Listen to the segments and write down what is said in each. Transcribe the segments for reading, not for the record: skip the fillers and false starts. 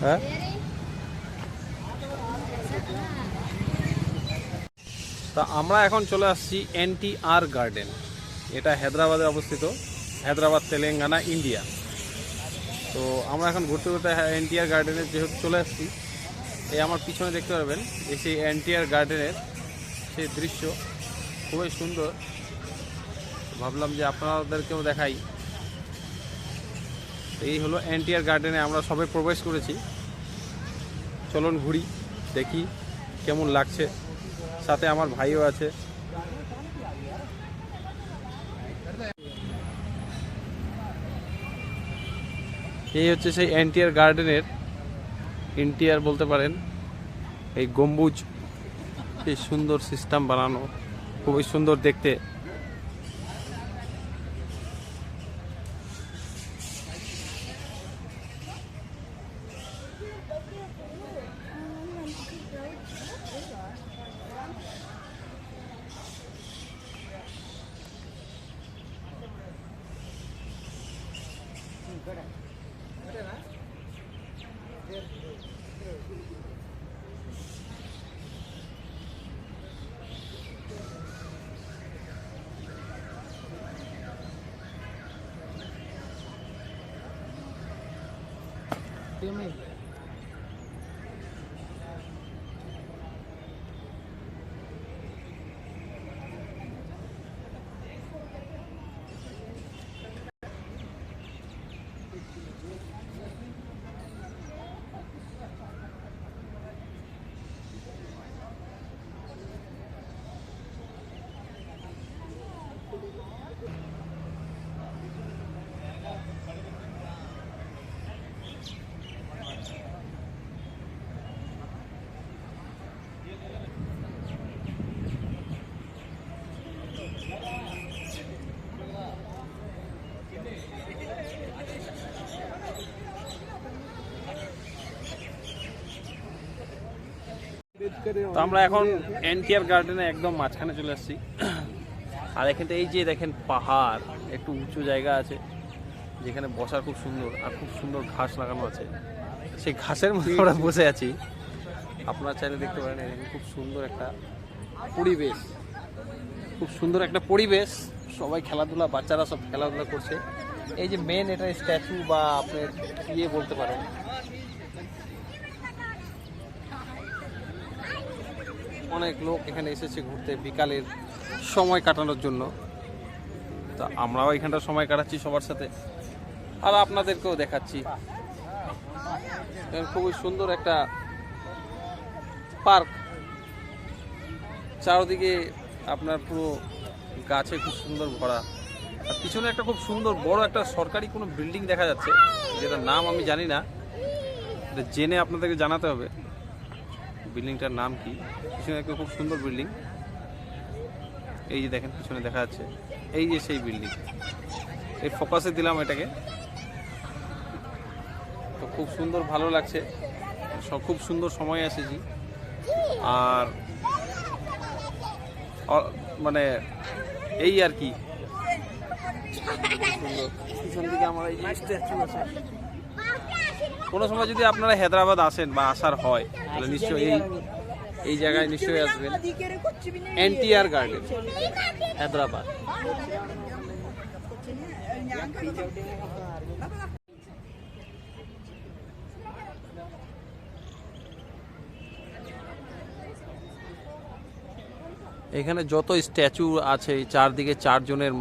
হ্যাঁ, তা আমরা এখন চলে আসছি NTR গার্ডেন। এটা হায়দ্রাবাদে অবস্থিত, হায়দ্রাবাদ, তেলেঙ্গানা, ইন্ডিয়া। তো আমরা এখন ঘুরতে ঘুরতে NTR গার্ডেনে যেহেতু চলে আসছি, এই আমার পিছনে দেখতে পারবেন এই সেই NTR গার্ডেনের সেই দৃশ্য খুবই সুন্দর। ভাবলাম যে আপনাদেরকেও দেখাই। এই হলো NTR গার্ডেনে আমরা সবাই প্রবেশ করেছি। চলুন ঘুরি, দেখি কেমন লাগছে। সাথে আমার ভাইও আছে। এই হচ্ছে সেই NTR গার্ডেনের ইন্টিরিয়ার বলতে পারেন। এই গম্বুজ, এই সুন্দর সিস্টেম বানানো, খুবই সুন্দর দেখতে। তো আমরা এখন NTR গার্ডেনে একদম মাঝখানে চলে আসছি। আর এখানটা এই যে দেখেন পাহাড়, একটু উঁচু জায়গা আছে যেখানে বসার খুব সুন্দর, আর খুব সুন্দর ঘাস লাগানো আছে। সেই ঘাসের মধ্যে আমরা বসে আছি। আপনারা চাইলে দেখতে পারেন, খুব সুন্দর একটা পরিবেশ, খুব সুন্দর একটা পরিবেশ। সবাই খেলাধুলা, বাচ্চারা সব খেলাধুলা করছে। এই যে মেন এটা স্ট্যাচু বা আপনার ইয়ে বলতে পারেন, অনেক লোক এখানে এসেছে ঘুরতে বিকালের সময় কাটানোর জন্য। তা আমরাও এখানটা সময় কাটাচ্ছি সবার সাথে, আর আপনাদেরকেও দেখাচ্ছি। খুবই সুন্দর একটা পার্ক, চারদিকে আপনার পুরো গাছে খুব সুন্দর ভরা। আর পিছনে একটা খুব সুন্দর বড় একটা সরকারি কোনো বিল্ডিং দেখা যাচ্ছে, যেটার নাম আমি জানি না, এটা জেনে আপনাদেরকে জানাতে হবে বিল্ডিংটার নাম কি। পিছনে একটা খুব সুন্দর বিল্ডিং, এই যে দেখেন পিছনে দেখা যাচ্ছে, এই যে সেই বিল্ডিং। এই ফোকাসে দিলাম এটাকে, তো খুব সুন্দর ভালো লাগছে। খুব সুন্দর সময় এসেছি। আর মানে এই আর কি সুন্দর। পিছন দিকে আমার এই স্ট্যাচু আছে। কোনো সময় যদি আপনারা হায়দ্রাবাদ আসেন বা আসার হয়, তাহলে নিশ্চয়ই এই জায়গায় নিশ্চয়ই আসবেন। NTR garden, Hyderabad. এখানে যত স্ট্যাচু আছে, চারদিকে 4 জনের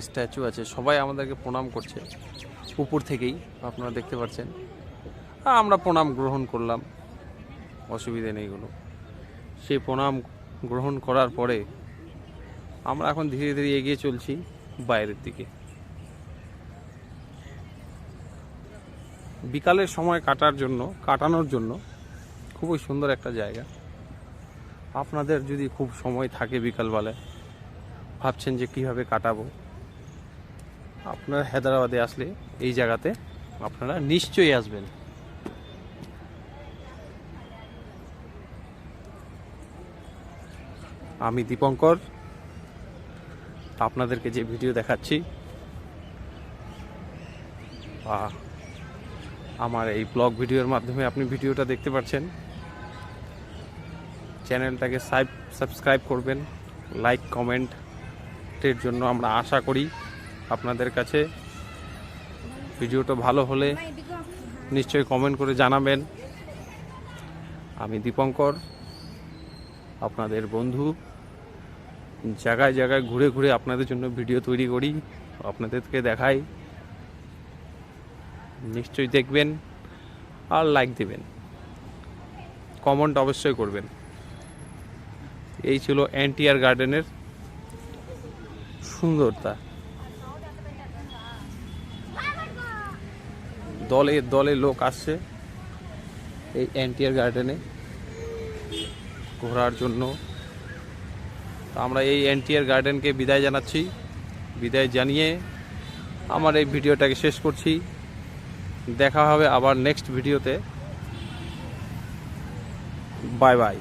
স্ট্যাচু আছে, সবাই আমাদেরকে প্রণাম করছে উপর থেকেই, আপনারা দেখতে পাচ্ছেন। আমরা প্রণাম গ্রহণ করলাম, অসুবিধে নেই কোনো। সেই প্রণাম গ্রহণ করার পরে আমরা এখন ধীরে ধীরে এগিয়ে চলছি বাইরের দিকে। বিকালের সময় কাটানোর জন্য খুবই সুন্দর একটা জায়গা। আপনাদের যদি খুব সময় থাকে বিকালবেলায়, ভাবছেন যে কীভাবে কাটাবো, আপনারা হায়দ্রাবাদে আসলে এই জায়গাতে আপনারা নিশ্চয়ই আসবেন। আমি দীপঙ্কর আপনাদেরকে যে ভিডিও দেখাচ্ছি, আমার এই ব্লগ ভিডিওর মাধ্যমে আপনি ভিডিওটা দেখতে পাচ্ছেন। চ্যানেলটাকে সাবস্ক্রাইব করবেন, লাইক কমেন্টের জন্য আমরা আশা করি আপনাদের কাছে। ভিডিওটা ভালো হলে নিশ্চয়ই কমেন্ট করে জানাবেন। আমি দীপঙ্কর, আপনাদের বন্ধু, জায়গায় জায়গায় ঘুরে ঘুরে আপনাদের জন্য ভিডিও তৈরি করি, আপনাদেরকে দেখাই। নিশ্চয়ই দেখবেন আর লাইক দেবেন, কমেন্ট অবশ্যই করবেন। এই ছিল এনটিআর গার্ডেনের সুন্দরতা। দলে দলে লোক আসছে এই এনটিআর গার্ডেনে ঘোরার জন্য। তো আমরা এই এনটিআর গার্ডেনকে বিদায় জানাচ্ছি। বিদায় জানিয়ে আমার এই ভিডিওটাকে শেষ করছি। দেখা হবে আবার নেক্সট ভিডিওতে। Bye bye.